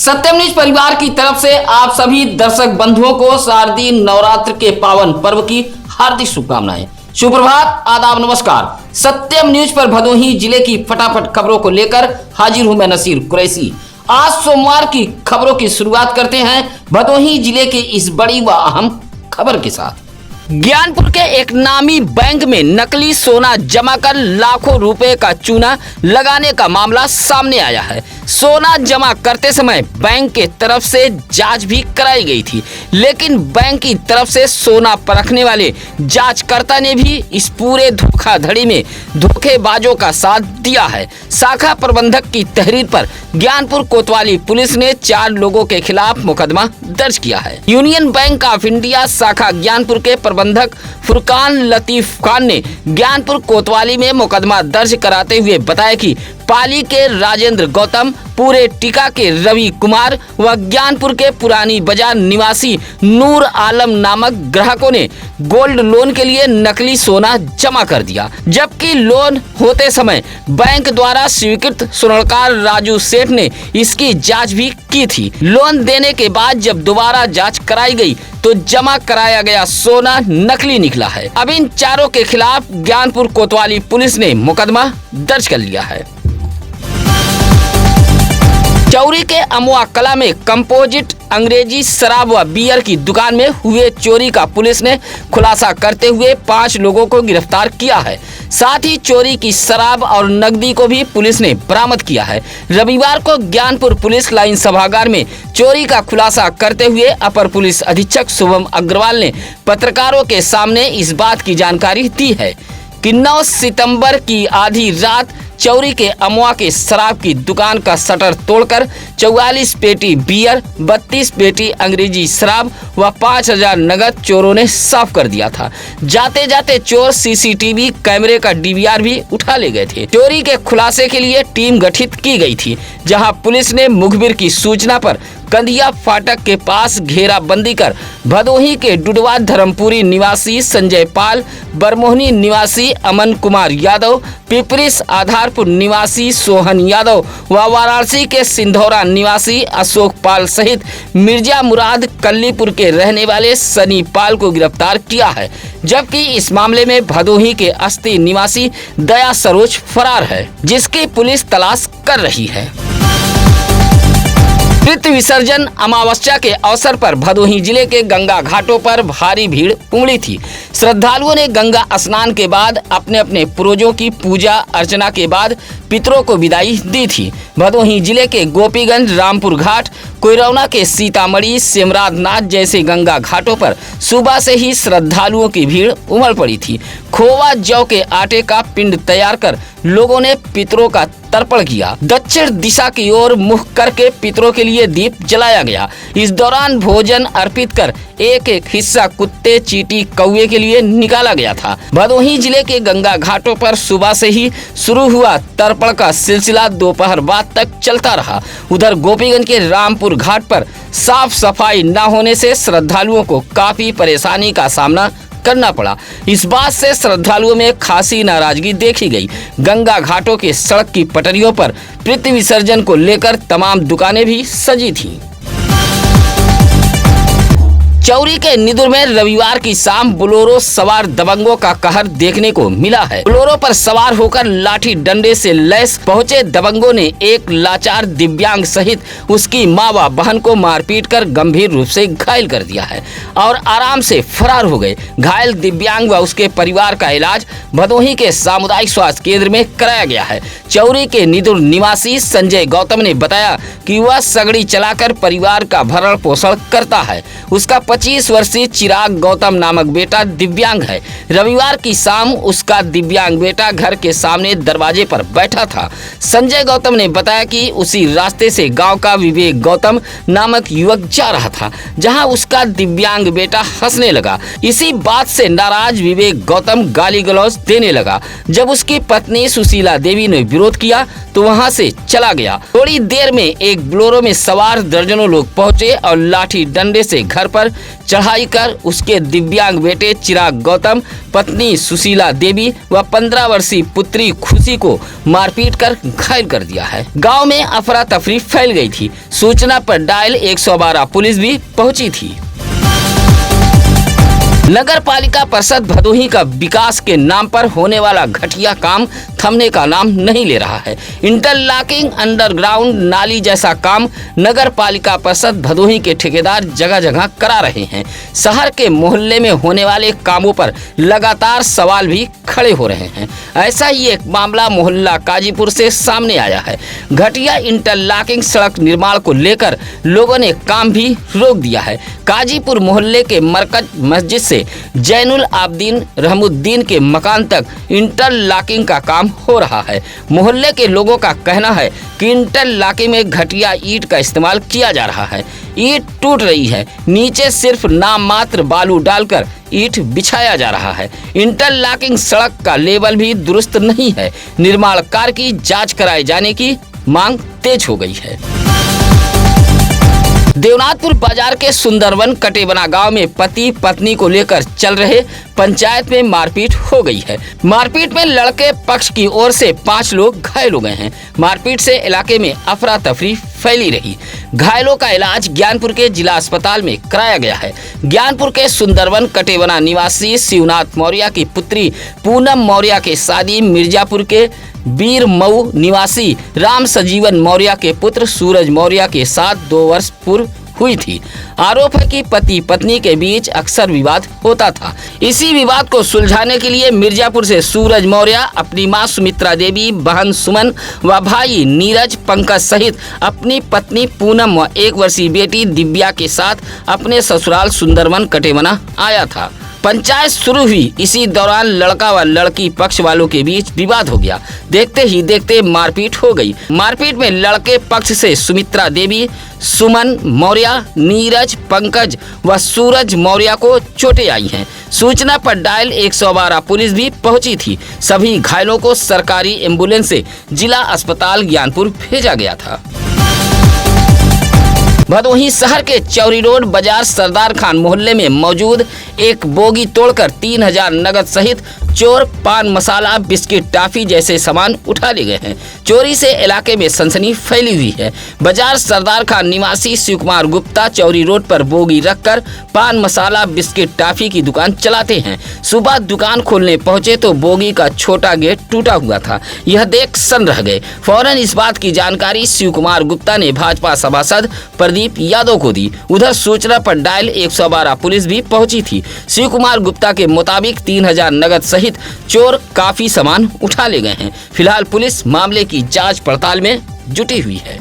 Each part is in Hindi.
सत्यम न्यूज परिवार की तरफ से आप सभी दर्शक बंधुओं को शारदीय नवरात्र के पावन पर्व की हार्दिक शुभकामनाएं। सुप्रभात, आदाब, नमस्कार। सत्यम न्यूज पर भदोही जिले की फटाफट खबरों को लेकर हाजिर हूं मैं नसीर कुरैशी। आज सोमवार की खबरों की शुरुआत करते हैं भदोही जिले के इस बड़ी व अहम खबर के साथ। ज्ञानपुर के एक नामी बैंक में नकली सोना जमा कर लाखों रुपए का चूना लगाने का मामला सामने आया है। सोना जमा करते समय बैंक के तरफ से जांच भी कराई गई थी, लेकिन बैंक की तरफ से सोना परखने वाले जांचकर्ता ने भी इस पूरे धोखाधड़ी में धोखेबाजों का साथ दिया है। शाखा प्रबंधक की तहरीर पर ज्ञानपुर कोतवाली पुलिस ने 4 लोगों के खिलाफ मुकदमा दर्ज किया है। यूनियन बैंक ऑफ इंडिया शाखा ज्ञानपुर के प्रबंधक फुरकान लतीफ खान ने ज्ञानपुर कोतवाली में मुकदमा दर्ज कराते हुए बताया कि पाली के राजेंद्र गौतम, पूरे टीका के रवि कुमार व ज्ञानपुर के पुरानी बाजार निवासी नूर आलम नामक ग्राहकों ने गोल्ड लोन के लिए नकली सोना जमा कर दिया, जबकि लोन होते समय बैंक द्वारा स्वीकृत स्वर्णकार राजू सेठ ने इसकी जांच भी की थी। लोन देने के बाद जब दोबारा जांच कराई गई तो जमा कराया गया सोना नकली निकला है। अब इन चारों के खिलाफ ज्ञानपुर कोतवाली पुलिस ने मुकदमा दर्ज कर लिया है। चौरी के अमुआ कला में कंपोजिट अंग्रेजी शराब व बियर की दुकान में हुए चोरी का पुलिस ने खुलासा करते हुए 5 लोगों को गिरफ्तार किया है। साथ ही चोरी की शराब और नकदी को भी पुलिस ने बरामद किया है। रविवार को ज्ञानपुर पुलिस लाइन सभागार में चोरी का खुलासा करते हुए अपर पुलिस अधीक्षक शुभम अग्रवाल ने पत्रकारों के सामने इस बात की जानकारी दी है कि 9 सितंबर की आधी रात चौरी के अमुआ के शराब की दुकान का शटर तोड़कर 44 पेटी बियर, 32 पेटी अंग्रेजी शराब व 5000 नगद चोरों ने साफ कर दिया था। जाते जाते चोर सीसीटीवी कैमरे का डीवीआर भी उठा ले गए थे। चोरी के खुलासे के लिए टीम गठित की गई थी, जहां पुलिस ने मुखबिर की सूचना पर कंदिया फाटक के पास घेराबंदी कर भदोही के डुडवा धर्मपुरी निवासी संजय पाल, बरमोहनी निवासी अमन कुमार यादव, पिपरिस आधारपुर निवासी सोहन यादव व वाराणसी के सिंधौरा निवासी अशोक पाल सहित मिर्जा मुराद कल्लीपुर के रहने वाले सनी पाल को गिरफ्तार किया है, जबकि इस मामले में भदोही के अस्ती निवासी दया सरोज फरार है, जिसकी पुलिस तलाश कर रही है। पितृ विसर्जन अमावस्या के अवसर पर भदोही जिले के गंगा घाटों पर भारी भीड़ उमड़ी थी। श्रद्धालुओं ने गंगा स्नान के बाद अपने अपने पूर्वजों की पूजा अर्चना के बाद पितरों को विदाई दी थी। भदोही जिले के गोपीगंज, रामपुर घाट, कोयरौना के सीतामढ़ी, सेमराधनाथ जैसे गंगा घाटों पर सुबह से ही श्रद्धालुओं की भीड़ उमड़ पड़ी थी। खोवा जौ के आटे का पिंड तैयार कर लोगों ने पितरों का तर्पण किया। दक्षिण दिशा की ओर मुख करके पितरों के लिए दीप जलाया गया। इस दौरान भोजन अर्पित कर एक एक हिस्सा कुत्ते, चींटी, कौवे के लिए निकाला गया था। भदोही जिले के गंगा घाटों पर सुबह से ही शुरू हुआ तर्पण का सिलसिला दोपहर बाद तक चलता रहा। उधर गोपीगंज के रामपुर घाट पर साफ सफाई न होने से श्रद्धालुओं को काफी परेशानी का सामना करना पड़ा। इस बात से श्रद्धालुओं में खासी नाराजगी देखी गई। गंगा घाटों के सड़क की पटरियों पर पितृ विसर्जन को लेकर तमाम दुकानें भी सजी थीं। चौरी के निदुर में रविवार की शाम बोलेरो सवार दबंगों का कहर देखने को मिला है। बोलेरो पर सवार होकर लाठी डंडे से लैस पहुंचे दबंगों ने एक लाचार दिव्यांग सहित उसकी मां व बहन को मारपीट कर गंभीर रूप से घायल कर दिया है और आराम से फरार हो गए। घायल दिव्यांग व उसके परिवार का इलाज भदोही के सामुदायिक स्वास्थ्य केंद्र में कराया गया है। चौरी के निदुर निवासी संजय गौतम ने बताया कि वह सगड़ी चलाकर परिवार का भरण पोषण करता है। उसका 25 वर्षीय चिराग गौतम नामक बेटा दिव्यांग है। रविवार की शाम उसका दिव्यांग बेटा घर के सामने दरवाजे पर बैठा था। संजय गौतम ने बताया कि उसी रास्ते से गांव का विवेक गौतम नामक युवक जा रहा था, जहां उसका दिव्यांग बेटा हंसने लगा। इसी बात से नाराज विवेक गौतम गाली गलौज देने लगा। जब उसकी पत्नी सुशीला देवी ने विरोध किया तो वहां से चला गया। थोड़ी देर में एक बोलेरो में सवार दर्जनों लोग पहुंचे और लाठी डंडे से घर पर चढ़ाई कर उसके दिव्यांग बेटे चिराग गौतम, पत्नी सुशीला देवी व 15 वर्षीय पुत्री खुशी को मारपीट कर घायल कर दिया है। गांव में अफरा तफरी फैल गई थी। सूचना पर डायल 112 पुलिस भी पहुंची थी। नगर पालिका परिषद भदोही का विकास के नाम पर होने वाला घटिया काम थमने का नाम नहीं ले रहा है। इंटरलॉकिंग, अंडरग्राउंड नाली जैसा काम नगर पालिका परिषद भदोही के ठेकेदार जगह जगह करा रहे हैं। शहर के मोहल्ले में होने वाले कामों पर लगातार सवाल भी खड़े हो रहे हैं। ऐसा ही एक मामला मोहल्ला काजीपुर से सामने आया है। घटिया इंटरलॉकिंग सड़क निर्माण को लेकर लोगों ने काम भी रोक दिया है। काजीपुर मोहल्ले के मरकज मस्जिद से जैनुल आबदीन रहमुद्दीन के मकान तक इंटरलॉकिंग का काम हो रहा है। मोहल्ले के लोगों का कहना है कि इंटरलॉकिंग में घटिया ईंट का इस्तेमाल किया जा रहा है। ईंट टूट रही है, नीचे सिर्फ नाम मात्र बालू डालकर ईंट बिछाया जा रहा है। इंटरलॉकिंग सड़क का लेवल भी दुरुस्त नहीं है। निर्माण कार्य की जांच कराए जाने की मांग तेज हो गई है। देवनाथपुर बाजार के सुंदरवन कटेबना गांव में पति पत्नी को लेकर चल रहे पंचायत में मारपीट हो गई है। मारपीट में लड़के पक्ष की ओर से 5 लोग घायल हो गए हैं। मारपीट से इलाके में अफरा तफरी फैली रही। घायलों का इलाज ज्ञानपुर के जिला अस्पताल में कराया गया है। ज्ञानपुर के सुंदरवन कटेबना निवासी शिवनाथ मौर्य की पुत्री पूनम मौर्य की शादी मिर्जापुर के बीर मऊ निवासी राम सजीवन मौर्य के पुत्र सूरज मौर्य के साथ 2 वर्ष पूर्व हुई थी। आरोप है कि पति पत्नी के बीच अक्सर विवाद होता था। इसी विवाद को सुलझाने के लिए मिर्जापुर से सूरज मौर्य अपनी मां सुमित्रा देवी, बहन सुमन व भाई नीरज पंकज सहित अपनी पत्नी पूनम व 1 वर्षीय बेटी दिव्या के साथ अपने ससुराल सुंदरवन कटेबना आया था। पंचायत शुरू हुई, इसी दौरान लड़का व लड़की पक्ष वालों के बीच विवाद हो गया। देखते ही देखते मारपीट हो गई। मारपीट में लड़के पक्ष से सुमित्रा देवी, सुमन मौर्य, नीरज पंकज व सूरज मौर्य को चोटें आई हैं। सूचना पर डायल 112 पुलिस भी पहुंची थी। सभी घायलों को सरकारी एम्बुलेंस से जिला अस्पताल ज्ञानपुर भेजा गया था। भदोही शहर के चौरी रोड बाजार सरदार खान मोहल्ले में मौजूद एक बोगी तोड़कर 3000 नगद सहित चोर पान मसाला, बिस्किट, टॉफी जैसे सामान उठा ले गए हैं। चोरी से इलाके में सनसनी फैली हुई है। बाजार सरदार खान निवासी शिव कुमार गुप्ता चौरी रोड पर बोगी रखकर पान मसाला, बिस्किट, टॉफी की दुकान चलाते हैं। सुबह दुकान खोलने पहुंचे तो बोगी का छोटा गेट टूटा हुआ था। यह देख सन्न रह गए। फौरन इस बात की जानकारी शिव कुमार गुप्ता ने भाजपा सभासद प्रदीप यादव को दी। उधर सूचना पर डायल 112 पुलिस भी पहुंची थी। शिव कुमार गुप्ता के मुताबिक 3000 नगद सहित चोर काफी सामान उठा ले गए हैं। फिलहाल पुलिस मामले की जांच पड़ताल में जुटी हुई है।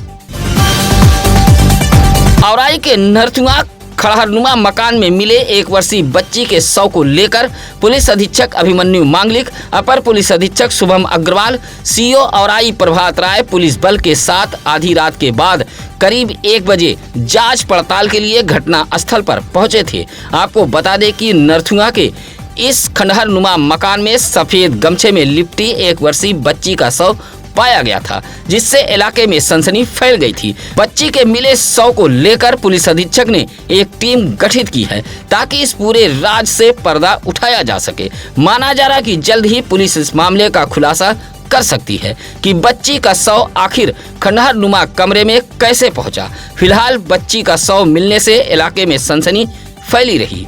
औराई के नरथुआ खड़हरनुमा मकान में मिले 1 वर्षीय बच्ची के शव को लेकर पुलिस अधीक्षक अभिमन्यु मांगलिक, अपर पुलिस अधीक्षक शुभम अग्रवाल, सीओ औराई प्रभात राय पुलिस बल के साथ आधी रात के बाद करीब 1 बजे जांच पड़ताल के लिए घटना स्थल पर पहुंचे थे। आपको बता दें कि नरथुआ के इस खंडहरनुमा मकान में सफेद गमछे में लिपटी 1 वर्षीय बच्ची का शव पाया गया था, जिससे इलाके में सनसनी फैल गई थी। बच्ची के मिले शव को लेकर पुलिस अधीक्षक ने एक टीम गठित की है ताकि इस पूरे राज से पर्दा उठाया जा सके। माना जा रहा कि जल्द ही पुलिस इस मामले का खुलासा कर सकती है कि बच्ची का शव आखिर खंडहरनुमा कमरे में कैसे पहुंचा। फिलहाल बच्ची का शव मिलने से इलाके में सनसनी फैली रही।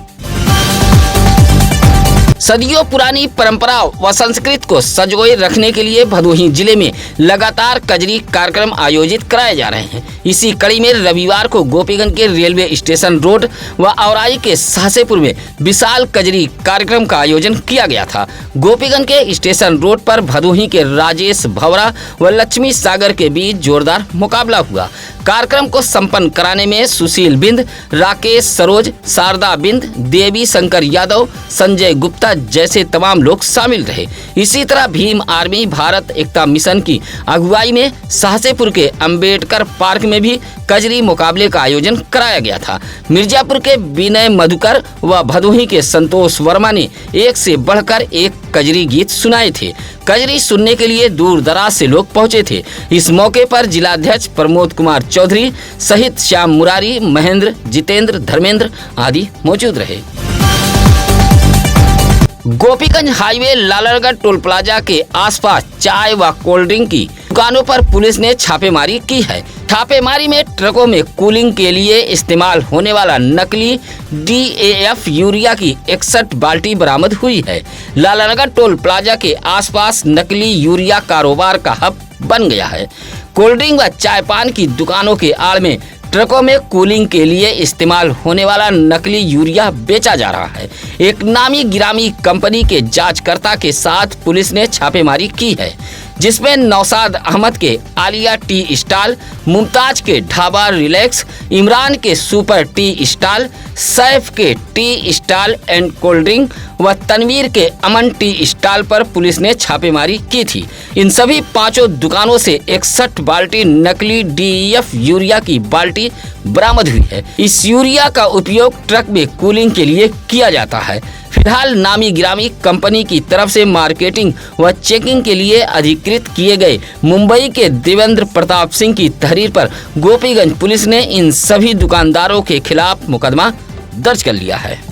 सदियों पुरानी परंपरा व संस्कृति को संजोए रखने के लिए भदोही जिले में लगातार कजरी कार्यक्रम आयोजित कराए जा रहे हैं। इसी कड़ी में रविवार को गोपीगंज के रेलवे स्टेशन रोड व औराई के शाहसेपुर में विशाल कजरी कार्यक्रम का आयोजन किया गया था। गोपीगंज के स्टेशन रोड पर भदोही के राजेश भवरा व लक्ष्मी सागर के बीच जोरदार मुकाबला हुआ। कार्यक्रम को संपन्न कराने में सुशील बिंद, राकेश सरोज, शारदा बिंद, देवी शंकर यादव, संजय गुप्ता जैसे तमाम लोग शामिल रहे। इसी तरह भीम आर्मी भारत एकता मिशन की अगुवाई में शाहसेपुर के अंबेडकर पार्क में भी कजरी मुकाबले का आयोजन कराया गया था। मिर्जापुर के विनय मधुकर व भदोही के संतोष वर्मा ने एक से बढ़कर एक कजरी गीत सुनाए थे। कजरी सुनने के लिए दूर दराज से लोग पहुंचे थे। इस मौके पर जिलाध्यक्ष प्रमोद कुमार चौधरी सहित श्याम मुरारी, महेंद्र, जितेंद्र, धर्मेंद्र आदि मौजूद रहे। Gopiganj highway Lalgarh toll plaza के आसपास चाय व कोल्ड ड्रिंक की दुकानों पर पुलिस ने छापेमारी की है। छापेमारी में ट्रकों में कूलिंग के लिए इस्तेमाल होने वाला नकली DAF यूरिया की 61 बाल्टी बरामद हुई है। लालगढ़ टोल प्लाजा के आसपास नकली यूरिया कारोबार का हब बन गया है। कोल्ड ड्रिंक व चाय पान की दुकानों के आड़ में ट्रकों में कूलिंग के लिए इस्तेमाल होने वाला नकली यूरिया बेचा जा रहा है। एक नामी गिरामी कंपनी के जांचकर्ता के साथ पुलिस ने छापेमारी की है, जिसमें नौशाद अहमद के आलिया टी स्टॉल, मुमताज के ढाबा रिलैक्स, इमरान के सुपर टी स्टॉल, सैफ के tea stall and cold drink व तनवीर के अमन टी स्टॉल पर पुलिस ने छापेमारी की थी। इन सभी पांचों दुकानों से 61 बाल्टी नकली DEF यूरिया की बाल्टी बरामद हुई है। इस यूरिया का उपयोग ट्रक में कूलिंग के लिए किया जाता है। फिलहाल नामी गिरामी कंपनी की तरफ से मार्केटिंग व चेकिंग के लिए अधिकृत किए गए मुंबई के देवेंद्र प्रताप सिंह की तहरीर पर गोपीगंज पुलिस ने इन सभी दुकानदारों के खिलाफ मुकदमा दर्ज कर लिया है।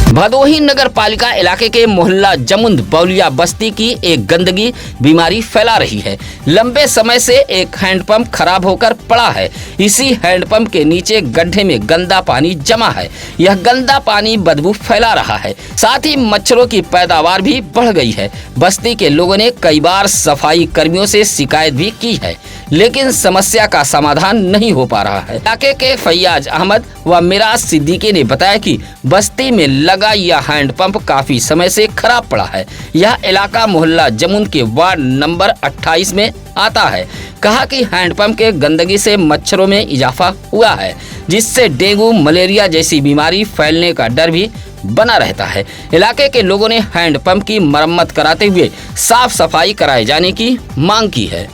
भदोही नगर पालिका इलाके के मोहल्ला जमुंद बौलिया बस्ती की एक गंदगी बीमारी फैला रही है। लंबे समय से एक हैंडपंप खराब होकर पड़ा है। इसी हैंडपंप के नीचे गड्ढे में गंदा पानी जमा है। यह गंदा पानी बदबू फैला रहा है, साथ ही मच्छरों की पैदावार भी बढ़ गई है। बस्ती के लोगों ने कई बार सफाई कर्मियों से शिकायत भी की है, लेकिन समस्या का समाधान नहीं हो पा रहा है। इलाके के फैयाज अहमद व मिराज सिद्दीकी ने बताया कि बस्ती में लगा यह हैंडपंप काफी समय से खराब पड़ा है। यह इलाका मोहल्ला जमुन के वार्ड नंबर 28 में आता है। कहा कि हैंडपंप के गंदगी से मच्छरों में इजाफा हुआ है, जिससे डेंगू, मलेरिया जैसी बीमारी फैलने का डर भी बना रहता है। इलाके के लोगों ने हैंडपंप की मरम्मत कराते हुए साफ सफाई कराए जाने की मांग की है।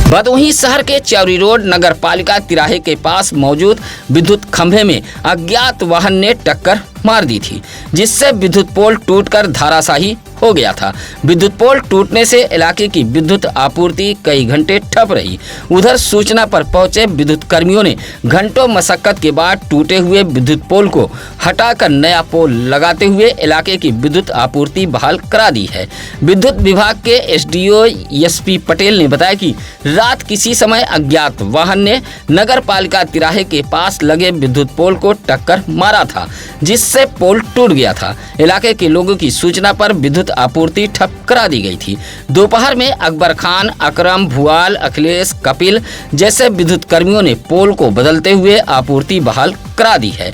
भदोही शहर के चौरी रोड नगर पालिका तिराहे के पास मौजूद विद्युत खंभे में अज्ञात वाहन ने टक्कर मार दी थी, जिससे विद्युत पोल टूटकर धराशायी हो गया था। विद्युत पोल टूटने से इलाके की विद्युत आपूर्ति कई घंटे ठप रही। उधर सूचना पर पहुंचे विद्युत कर्मियों ने घंटों मशक्कत के बाद टूटे हुए विद्युत पोल को हटाकर नया पोल लगाते हुए इलाके की विद्युत आपूर्ति बहाल करा दी है। विद्युत विभाग के SDO SP पटेल ने बताया कि रात किसी समय अज्ञात वाहन ने नगर पालिका तिराहे के पास लगे विद्युत पोल को टक्कर मारा था, जिससे पोल टूट गया था। इलाके के लोगों की सूचना पर विद्युत आपूर्ति ठप करा दी गई थी। दोपहर में अकबर खान, अकरम, भुआल, अखिलेश, कपिल जैसे विद्युत कर्मियों ने पोल को बदलते हुए आपूर्ति बहाल करा दी है।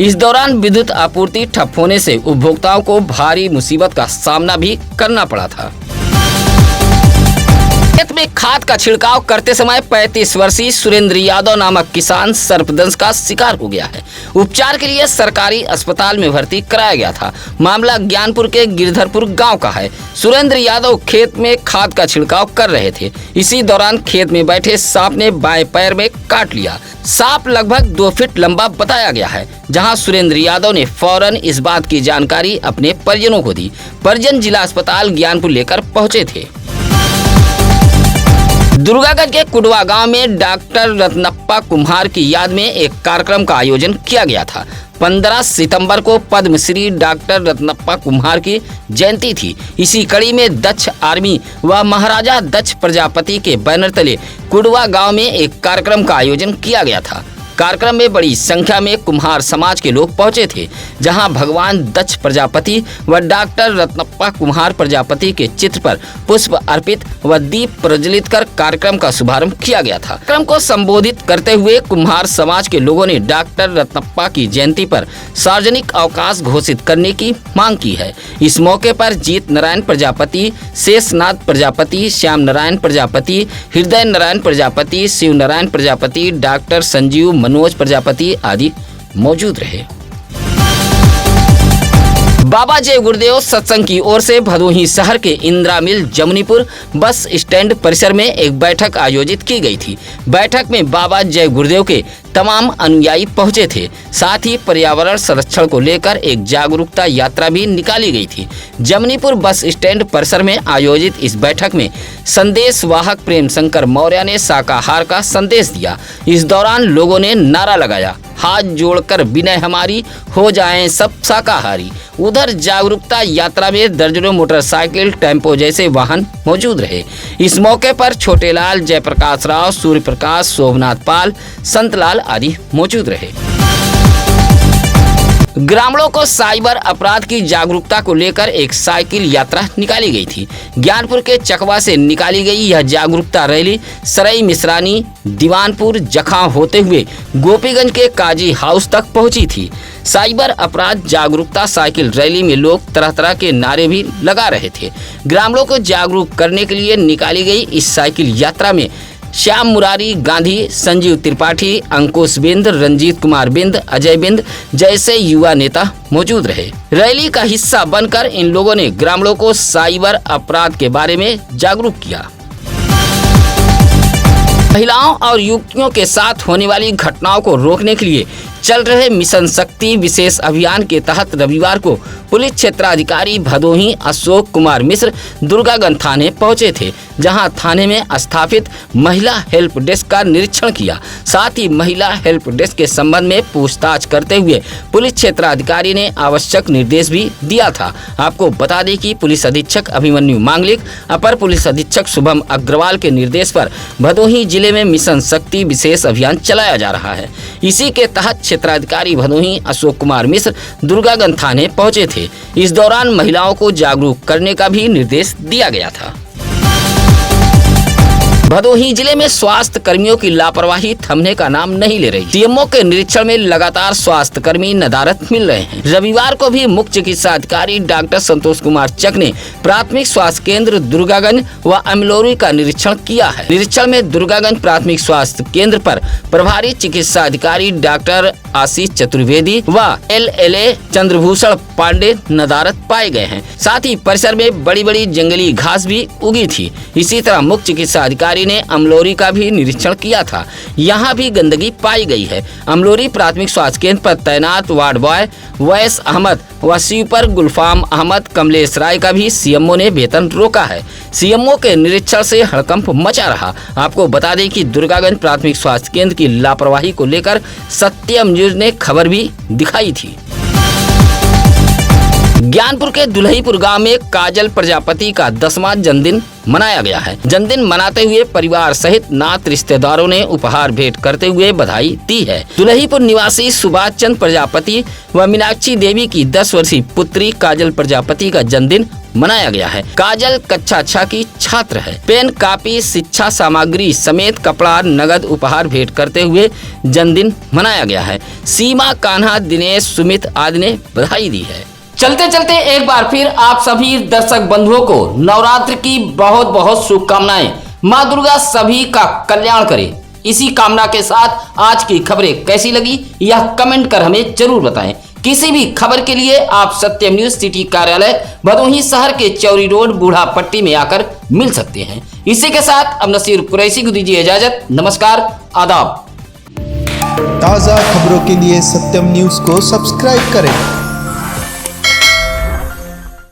इस दौरान विद्युत आपूर्ति ठप होने से उपभोक्ताओं को भारी मुसीबत का सामना भी करना पड़ा था। खेत में खाद का छिड़काव करते समय 35 वर्षीय सुरेंद्र यादव नामक किसान सर्पदंश का शिकार हो गया है। उपचार के लिए सरकारी अस्पताल में भर्ती कराया गया था। मामला ज्ञानपुर के गिरधरपुर गांव का है। सुरेंद्र यादव खेत में खाद का छिड़काव कर रहे थे। इसी दौरान खेत में बैठे सांप ने बाएं पैर में काट लिया। सांप लगभग 2 फीट लंबा बताया गया है। जहां सुरेंद्र यादव ने फौरन इस बात की जानकारी अपने परिजनों को दी। परिजन जिला अस्पताल ज्ञानपुर लेकर पहुंचे थे। दुर्गागंज के कुडवा गांव में डॉक्टर रत्नप्पा कुम्हार की याद में एक कार्यक्रम का आयोजन किया गया था। 15 सितंबर को पद्मश्री डॉक्टर रत्नप्पा कुम्हार की जयंती थी। इसी कड़ी में दक्ष आर्मी व महाराजा दक्ष प्रजापति के बैनर तले कुडवा गांव में एक कार्यक्रम का आयोजन किया गया था। कार्यक्रम में बड़ी संख्या में कुम्हार समाज के लोग पहुंचे थे, जहां भगवान दक्ष प्रजापति व डॉक्टर रत्नप्पा कुम्हार प्रजापति के चित्र पर पुष्प अर्पित व दीप प्रज्वलित कर कार्यक्रम का शुभारंभ किया गया था। कार्यक्रम को संबोधित करते हुए कुम्हार समाज के लोगों ने डॉक्टर रत्नप्पा की जयंती पर सार्वजनिक अवकाश घोषित करने की मांग की है। इस मौके पर जीत नारायण प्रजापति, शेषनाथ प्रजापति, श्याम नारायण प्रजापति, हृदय नारायण प्रजापति, शिव नारायण प्रजापति, डॉक्टर संजीव मनोज प्रजापति आदि मौजूद रहे। बाबा जय गुरुदेव सत्संग की ओर से भदोही शहर के इंदिरा मिल जमुनीपुर बस स्टैंड परिसर में एक बैठक आयोजित की गई थी। बैठक में बाबा जय गुरुदेव के तमाम अनुयायी पहुंचे थे। साथ ही पर्यावरण संरक्षण को लेकर एक जागरूकता यात्रा भी निकाली गई थी। जमनीपुर बस स्टैंड परिसर में आयोजित इस बैठक में संदेश वाहक प्रेम शंकर मौर्य ने शाकाहार का संदेश दिया। इस दौरान लोगों ने नारा लगाया, हाथ जोड़कर विनय हमारी, हो जाएं सब शाकाहारी। उधर जागरूकता यात्रा में दर्जनों मोटरसाइकिल, टेम्पो जैसे वाहन मौजूद रहे। इस मौके पर छोटेलाल, जयप्रकाश राव, सूर्य प्रकाश, शोभनाथ पाल, संतलाल आदि मौजूद रहे। ग्रामीणों को साइबर अपराध की जागरूकता को लेकर एक साइकिल यात्रा निकाली गई थी। ज्ञानपुर के चकवा से निकाली गई यह जागरूकता रैली सरई मिश्रानी, दीवानपुर, जखां होते हुए गोपीगंज के काजी हाउस तक पहुंची थी। साइबर अपराध जागरूकता साइकिल रैली में लोग तरह तरह के नारे भी लगा रहे थे। ग्रामीणों को जागरूक करने के लिए निकाली गई इस साइकिल यात्रा में श्याम मुरारी गांधी, संजीव त्रिपाठी, अंकुश बिंद, रंजीत कुमार बिंद, अजय बिंद जैसे युवा नेता मौजूद रहे। रैली का हिस्सा बनकर इन लोगों ने ग्रामीणों को साइबर अपराध के बारे में जागरूक किया। महिलाओं और युवतियों के साथ होने वाली घटनाओं को रोकने के लिए चल रहे मिशन शक्ति विशेष अभियान के तहत रविवार को पुलिस क्षेत्राधिकारी भदोही अशोक कुमार मिश्र दुर्गागंज थाने पहुंचे थे, जहां थाने में स्थापित महिला हेल्प डेस्क का निरीक्षण किया। साथ ही महिला हेल्प डेस्क के संबंध में पूछताछ करते हुए पुलिस क्षेत्राधिकारी ने आवश्यक निर्देश भी दिया था। आपको बता दें कि पुलिस अधीक्षक अभिमन्यु मांगलिक, अपर पुलिस अधीक्षक शुभम अग्रवाल के निर्देश पर भदोही जिले में मिशन शक्ति विशेष अभियान चलाया जा रहा है। इसी के तहत क्षेत्राधिकारी भदोही अशोक कुमार मिश्र दुर्गागंज थाने पहुंचे थे। इस दौरान महिलाओं को जागरूक करने का भी निर्देश दिया गया था। भदोही जिले में स्वास्थ्य कर्मियों की लापरवाही थमने का नाम नहीं ले रही। सीएमओ के निरीक्षण में लगातार स्वास्थ्य कर्मी नदारत मिल रहे हैं। रविवार को भी मुख्य चिकित्सा अधिकारी डॉक्टर संतोष कुमार चक ने प्राथमिक स्वास्थ्य केंद्र दुर्गागंज व अमलोरी का निरीक्षण किया है। निरीक्षण में दुर्गागंज प्राथमिक स्वास्थ्य केंद्र पर प्रभारी चिकित्सा अधिकारी डॉक्टर आशीष चतुर्वेदी व LLA चंद्रभूषण पांडे नदारत पाए गए हैं। साथ ही परिसर में बड़ी बड़ी जंगली घास भी उगी थी। इसी तरह मुख्य चिकित्सा अधिकारी ने अमलोरी का भी निरीक्षण किया था। यहाँ भी गंदगी पाई गई है। अमलोरी प्राथमिक स्वास्थ्य केंद्र पर तैनात वार्ड बॉय वैस अहमद व स्वीपर गुलफाम अहमद कमलेश राय का भी सीएमओ ने वेतन रोका है। सीएमओ के निरीक्षण से हड़कंप मचा रहा। आपको बता दें कि दुर्गागंज प्राथमिक स्वास्थ्य केंद्र की लापरवाही को लेकर सत्यम न्यूज ने खबर भी दिखाई थी। ज्ञानपुर के दुल्हीपुर गांव में काजल प्रजापति का 10वां जन्मदिन मनाया गया है। जन्मदिन मनाते हुए परिवार सहित नात रिश्तेदारों ने उपहार भेंट करते हुए बधाई दी है। दुल्हीपुर निवासी सुभाष चंद्र प्रजापति व मीनाक्षी देवी की 10 वर्षीय पुत्री काजल प्रजापति का जन्मदिन मनाया गया है। काजल कक्षा 6 की छात्र है। पेन, कापी, शिक्षा सामग्री समेत कपड़ा नगद उपहार भेंट करते हुए जन्मदिन मनाया गया है। सीमा, कान्हा, दिनेश, सुमित आदि ने बधाई दी है। चलते चलते एक बार फिर आप सभी दर्शक बंधुओं को नवरात्र की बहुत बहुत शुभकामनाएं। माँ दुर्गा सभी का कल्याण करे। इसी कामना के साथ आज की खबरें कैसी लगी यह कमेंट कर हमें जरूर बताएं। किसी भी खबर के लिए आप सत्यम न्यूज सिटी कार्यालय भदोही शहर के चौरी रोड बूढ़ा पट्टी में आकर मिल सकते हैं। इसी के साथ अब नसीर कुरैशी को दीजिए इजाजत। नमस्कार, आदाब। ताज़ा खबरों के लिए सत्यम न्यूज को सब्सक्राइब करें।